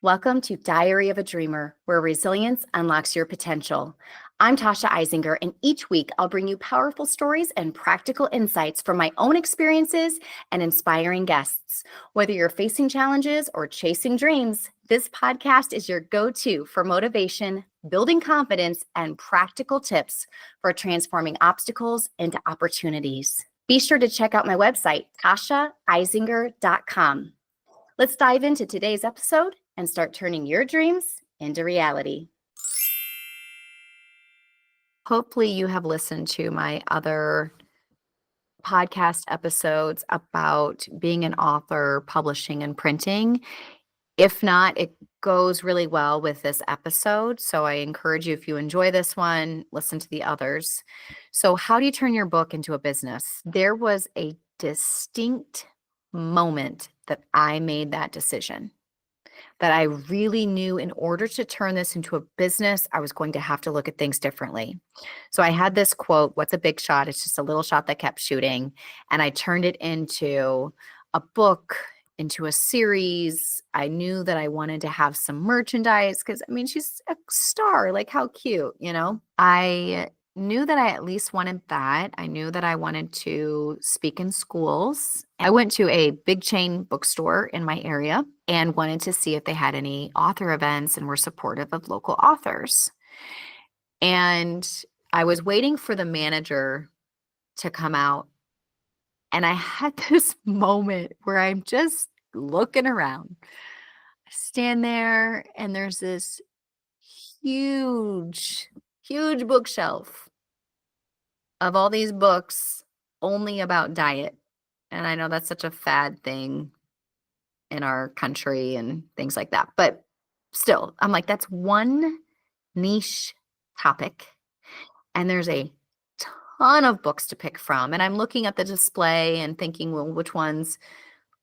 Welcome to Diary of a Dreamer, where resilience unlocks your potential. I'm Tasha Eisinger, and each week I'll bring you powerful stories and practical insights from my own experiences and inspiring guests. Whether you're facing challenges or chasing dreams, this podcast is your go-to for motivation, building confidence, and practical tips for transforming obstacles into opportunities. Be sure to check out my website, tashaeisinger.com. Let's dive into today's episode and start turning your dreams into reality. Hopefully, you have listened to my other podcast episodes about being an author, publishing, and printing. If not, it goes really well with this episode. So I encourage you, if you enjoy this one, listen to the others. So, how do you turn your book into a business? There was a distinct moment that I made that decision, that I really knew in order to turn this into a business, I was going to have to look at things differently. So I had this quote, "What's a big shot? It's just a little shot that kept shooting." And I turned it into a book, into a series. I knew that I wanted to have some merchandise because, I mean, she's a star. Like, how cute, you know? I knew that I at least wanted that. I knew that I wanted to speak in schools. I went to a big chain bookstore in my area and wanted to see if they had any author events and were supportive of local authors. And I was waiting for the manager to come out. And I had this moment where I'm just looking around. I stand there and there's this huge, huge bookshelf of all these books only about diet. And I know that's such a fad thing in our country and things like that. But still, I'm like, that's one niche topic. And there's a ton of books to pick from. And I'm looking at the display and thinking, well, which ones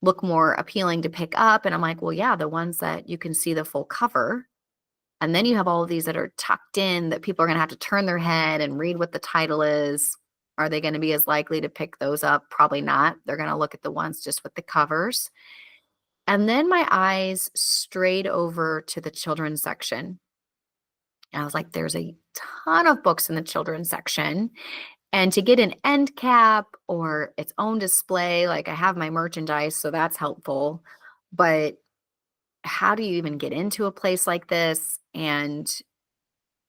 look more appealing to pick up? And I'm like, well, yeah, the ones that you can see the full cover. And then you have all of these that are tucked in that people are going to have to turn their head and read what the title is. Are they going to be as likely to pick those up? Probably not. They're going to look at the ones just with the covers. And then my eyes strayed over to the children's section. And I was like, there's a ton of books in the children's section. And to get an end cap or its own display, like, I have my merchandise, so that's helpful. But how do you even get into a place like this? And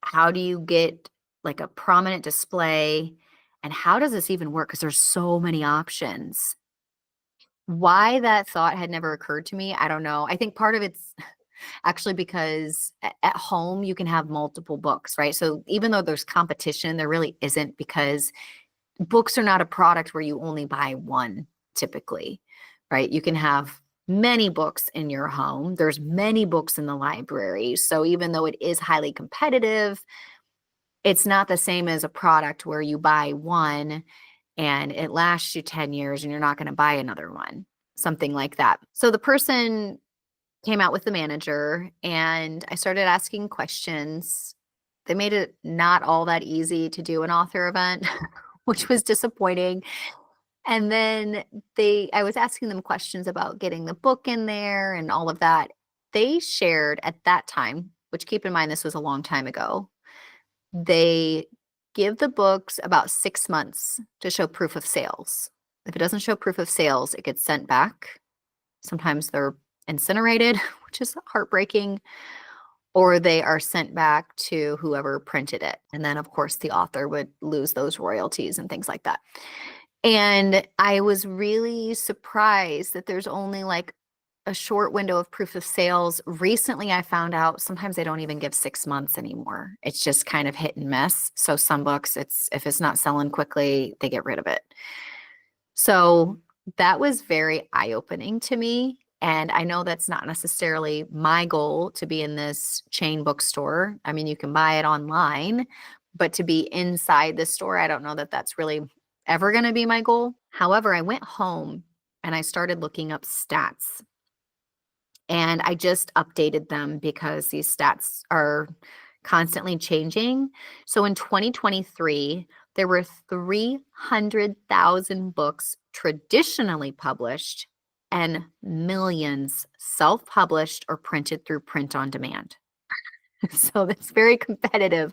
how do you get like a prominent display? And how does this even work? Because there's so many options. Why that thought had never occurred to me, I don't know. I think part of it's actually because at home you can have multiple books, right? So even though there's competition, there really isn't, because books are not a product where you only buy one typically, right? You can have many books in your home. There's many books in the library. So even though it is highly competitive, it's not the same as a product where you buy one and it lasts you 10 years and you're not going to buy another one, something like that. So the person came out with the manager and I started asking questions. They made it not all that easy to do an author event, which was disappointing. And then I was asking them questions about getting the book in there and all of that. They shared at that time, which, keep in mind, this was a long time ago, they give the books about 6 months to show proof of sales. If it doesn't show proof of sales, it gets sent back. Sometimes they're incinerated, which is heartbreaking, or they are sent back to whoever printed it. And then, of course, the author would lose those royalties and things like that. And I was really surprised that there's only like a short window of proof of sales. Recently, I found out sometimes they don't even give 6 months anymore. It's just kind of hit and miss. So some books, if it's not selling quickly, they get rid of it. So that was very eye-opening to me. And I know that's not necessarily my goal, to be in this chain bookstore. I mean, you can buy it online, but to be inside the store, I don't know that that's really ever going to be my goal. However, I went home and I started looking up stats. And I just updated them because these stats are constantly changing. So in 2023, there were 300,000 books traditionally published and millions self-published or printed through print on demand. So that's very competitive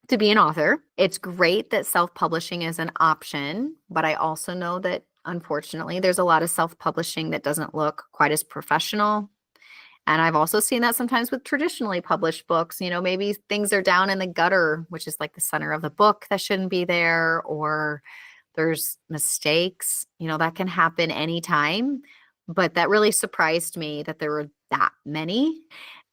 to be an author. It's great that self-publishing is an option, but I also know that unfortunately there's a lot of self-publishing that doesn't look quite as professional. And I've also seen that sometimes with traditionally published books. Maybe things are down in the gutter, which is like the center of the book that shouldn't be there, or there's mistakes. That can happen anytime. But that really surprised me that there were that many.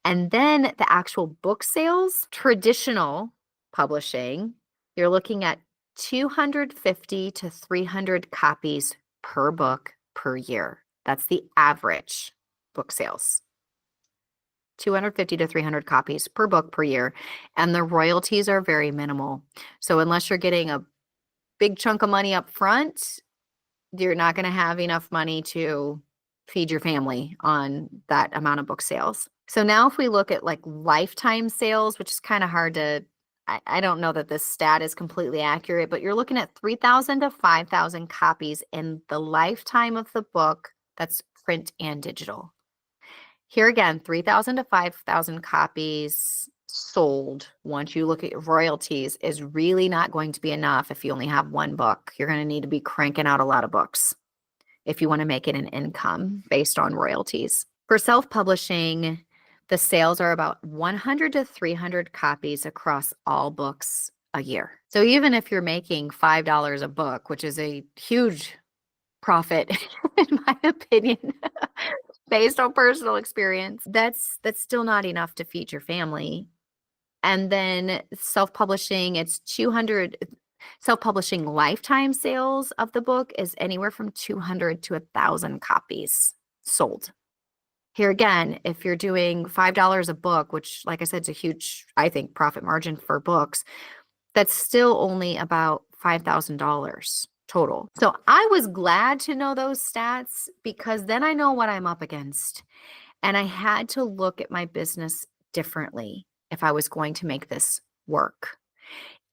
And then the actual book sales, traditional publishing, you're looking at 250 to 300 copies per book per year. That's the average book sales. 250 to 300 copies per book per year. And the royalties are very minimal. So unless you're getting a big chunk of money up front, you're not going to have enough money to feed your family on that amount of book sales. So now if we look at like lifetime sales, which is kind of hard to, I don't know that this stat is completely accurate, but you're looking at 3,000 to 5,000 copies in the lifetime of the book. That's print and digital. Here again, 3,000 to 5,000 copies sold once you look at royalties is really not going to be enough if you only have one book. You're going to need to be cranking out a lot of books if you want to make it an income based on royalties. For self-publishing, the sales are about 100 to 300 copies across all books a year. So even if you're making $5 a book, which is a huge profit, in my opinion, based on personal experience, that's still not enough to feed your family. And then self-publishing, it's 200. Self-publishing lifetime sales of the book is anywhere from 200 to 1,000 copies sold. Here again, if you're doing $5 a book, which, like I said, is a huge, I think, profit margin for books, that's still only about $5,000 total. So I was glad to know those stats because then I know what I'm up against. And I had to look at my business differently if I was going to make this work.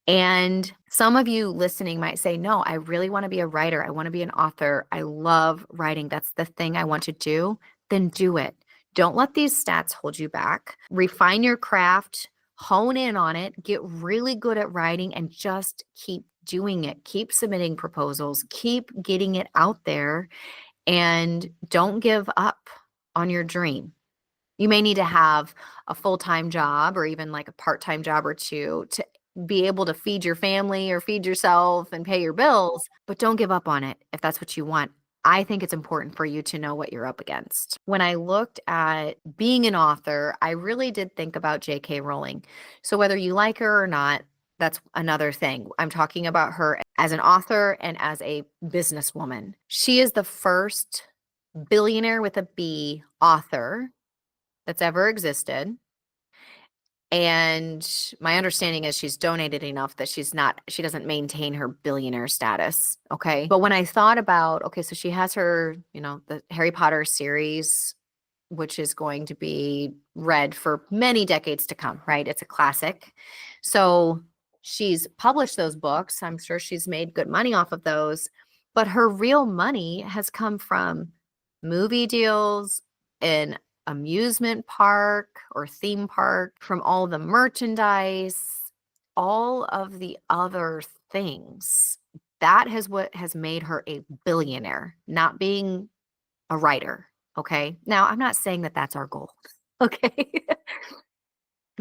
And some of you listening might say, no, I really want to be a writer. I want to be an author. I love writing. That's the thing I want to do. Then do it. Don't let these stats hold you back. Refine your craft, hone in on it, get really good at writing, and just keep doing it. Keep submitting proposals, keep getting it out there, and don't give up on your dream. You may need to have a full-time job or even like a part-time job or two to be able to feed your family or feed yourself and pay your bills, but don't give up on it if that's what you want. I think it's important for you to know what you're up against. When I looked at being an author, I really did think about J.K. Rowling. So whether you like her or not, that's another thing. I'm talking about her as an author and as a businesswoman. She is the first billionaire with a B author that's ever existed. And my understanding is she's donated enough that she doesn't maintain her billionaire status. Okay. But when I thought about, okay, so she has her, the Harry Potter series, which is going to be read for many decades to come, right? It's a classic. So she's published those books. I'm sure she's made good money off of those. But her real money has come from movie deals and amusement park or theme park, from all the merchandise, all of the other things. That is what has made her a billionaire, not being a writer. Okay. Now, I'm not saying that that's our goal. Okay.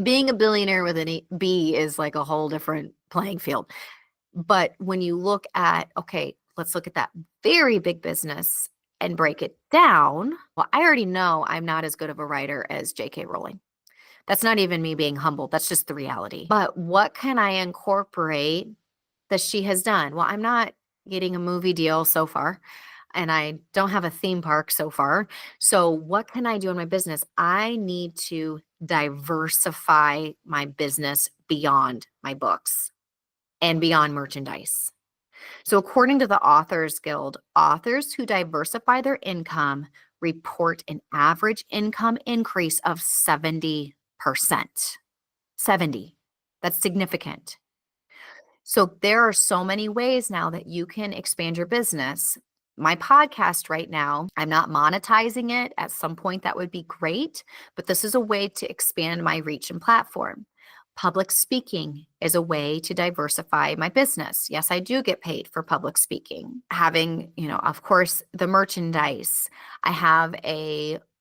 Being a billionaire with an B is like a whole different playing field. But when you look at, okay, let's look at that very big business and break it down. Well, I already know I'm not as good of a writer as J.K. Rowling. That's not even me being humble. That's just the reality. But what can I incorporate that she has done? Well, I'm not getting a movie deal so far, and I don't have a theme park so far. So what can I do in my business? I need to diversify my business beyond my books and beyond merchandise. So according to the Authors Guild, authors who diversify their income report an average income increase of 70%. 70. That's significant. So there are so many ways now that you can expand your business. My podcast right now, I'm not monetizing it. At some point, that would be great, but this is a way to expand my reach and platform. Public speaking is a way to diversify my business. Yes, I do get paid for public speaking. Having, of course, the merchandise. I have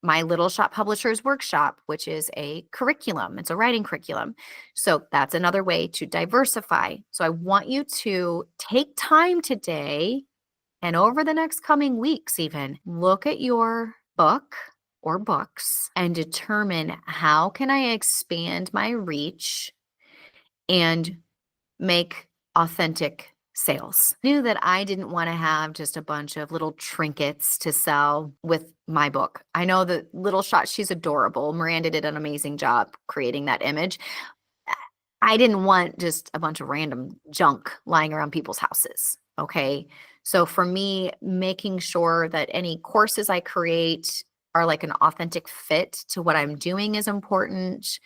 my Little Shop Publishers Workshop, which is a curriculum. It's a writing curriculum. So that's another way to diversify. So I want you to take time today and over the next coming weeks, even look at your book or books and determine how can I expand my reach and make authentic sales. I knew that I didn't want to have just a bunch of little trinkets to sell with my book. I know that Little Shot, she's adorable. Miranda did an amazing job creating that image. I didn't want just a bunch of random junk lying around people's houses. Okay. So for me, making sure that any courses I create are like an authentic fit to what I'm doing is important.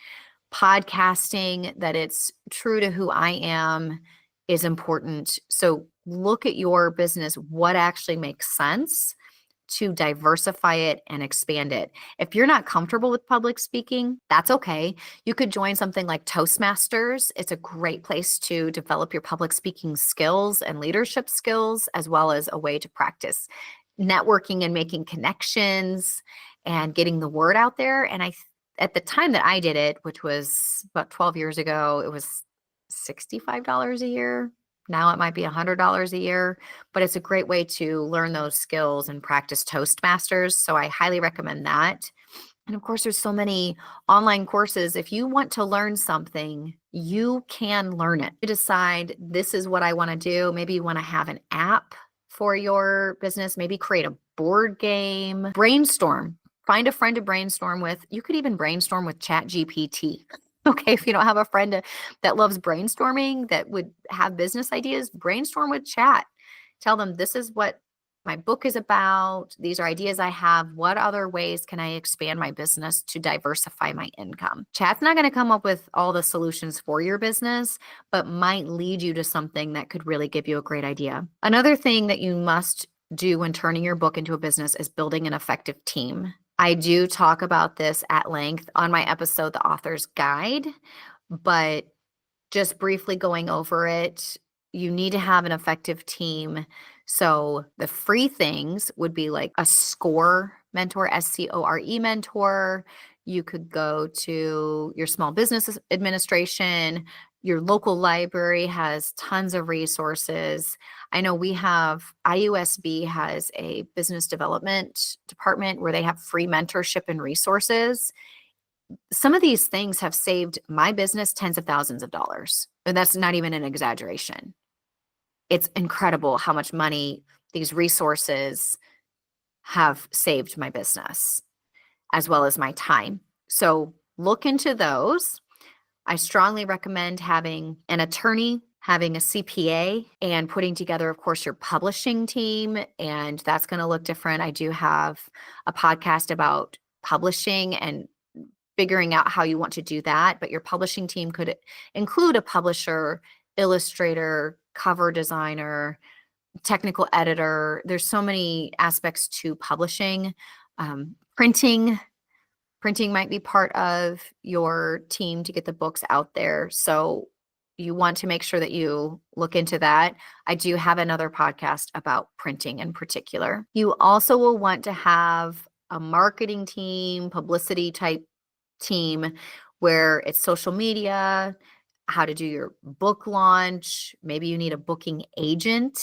Podcasting, that it's true to who I am, is important. So look at your business, what actually makes sense to diversify it and expand it. If you're not comfortable with public speaking, that's okay. You could join something like Toastmasters. It's a great place to develop your public speaking skills and leadership skills, as well as a way to practice networking and making connections and getting the word out there. And at the time that I did it, which was about 12 years ago, it was $65 a year. Now it might be $100 a year, but it's a great way to learn those skills and practice Toastmasters. So I highly recommend that. And of course, there's so many online courses. If you want to learn something, you can learn it. You decide this is what I want to do. Maybe you want to have an app for your business, maybe create a board game, brainstorm. Find a friend to brainstorm with. You could even brainstorm with ChatGPT. Okay, if you don't have a friend that loves brainstorming, that would have business ideas, brainstorm with chat. Tell them this is what my book is about. These are ideas I have. What other ways can I expand my business to diversify my income? Chat's not going to come up with all the solutions for your business, but might lead you to something that could really give you a great idea. Another thing that you must do when turning your book into a business is building an effective team. I do talk about this at length on my episode, The Author's Guide, but just briefly going over it, you need to have an effective team. So the free things would be like a SCORE mentor, SCORE mentor. You could go to your Small Business Administration. Your local library has tons of resources. I know IUSB has a business development department where they have free mentorship and resources. Some of these things have saved my business tens of thousands of dollars. And that's not even an exaggeration. It's incredible how much money these resources have saved my business, as well as my time. So look into those. I strongly recommend having an attorney, having a CPA, and putting together, of course, your publishing team. And that's going to look different. I do have a podcast about publishing and figuring out how you want to do that. But your publishing team could include a publisher, illustrator, cover designer, technical editor. There's so many aspects to publishing. Printing might be part of your team to get the books out there. So you want to make sure that you look into that. I do have another podcast about printing in particular. You also will want to have a marketing team, publicity type team, where it's social media, how to do your book launch. Maybe you need a booking agent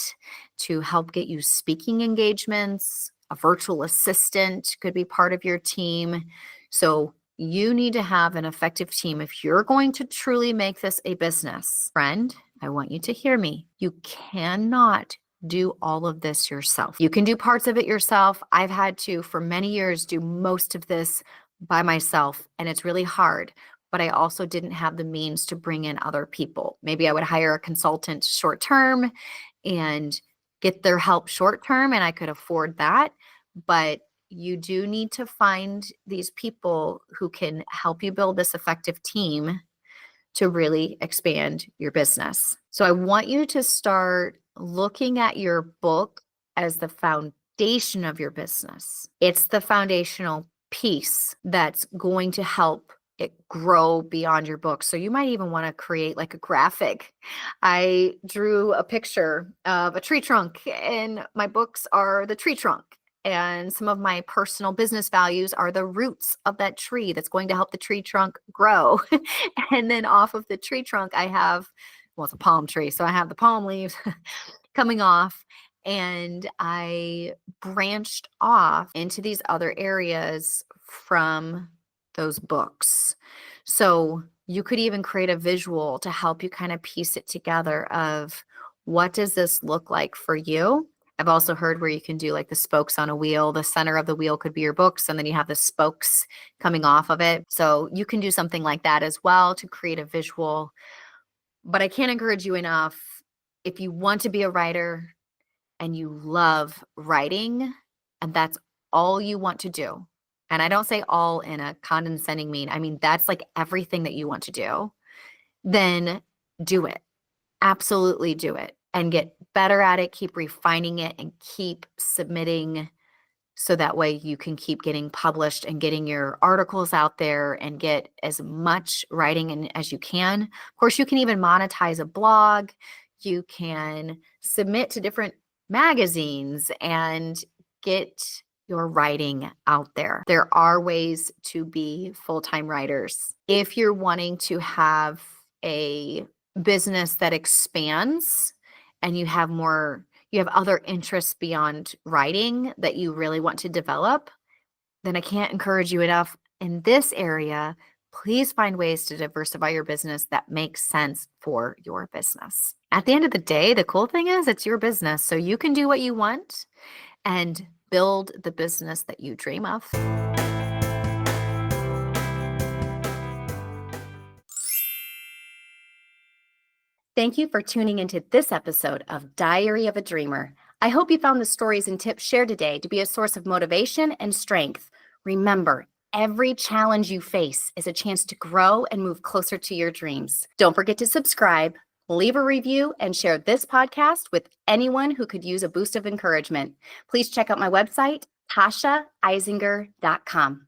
to help get you speaking engagements. A virtual assistant could be part of your team. So you need to have an effective team if you're going to truly make this a business. Friend, I want you to hear me. You cannot do all of this yourself. You can do parts of it yourself. I've had to, for many years, do most of this by myself, and it's really hard. But I also didn't have the means to bring in other people. Maybe I would hire a consultant short term and get their help short term, and I could afford that. But you do need to find these people who can help you build this effective team to really expand your business. So I want you to start looking at your book as the foundation of your business. It's the foundational piece that's going to help it grow beyond your book. So you might even want to create like a graphic. I drew a picture of a tree trunk, and my books are the tree trunk. And some of my personal business values are the roots of that tree that's going to help the tree trunk grow. And then off of the tree trunk, I have, well, it's a palm tree. So I have the palm leaves coming off, and I branched off into these other areas from those books. So you could even create a visual to help you kind of piece it together of what does this look like for you? I've also heard where you can do like the spokes on a wheel. The center of the wheel could be your books, and then you have the spokes coming off of it. So you can do something like that as well to create a visual. But I can't encourage you enough. If you want to be a writer and you love writing, and that's all you want to do, and I don't say all in a condescending mean, I mean, that's like everything that you want to do, then do it. Absolutely do it and get better at it, keep refining it, and keep submitting so that way you can keep getting published and getting your articles out there and get as much writing in as you can. Of course, you can even monetize a blog. You can submit to different magazines and get your writing out there. There are ways to be full-time writers. If you're wanting to have a business that expands and you have other interests beyond writing that you really want to develop, then I can't encourage you enough in this area. Please find ways to diversify your business that makes sense for your business. At the end of the day, the cool thing is it's your business, so you can do what you want and build the business that you dream of. Thank you for tuning into this episode of Diary of a Dreamer. I hope you found the stories and tips shared today to be a source of motivation and strength. Remember, every challenge you face is a chance to grow and move closer to your dreams. Don't forget to subscribe, leave a review, and share this podcast with anyone who could use a boost of encouragement. Please check out my website, TashaIsinger.com.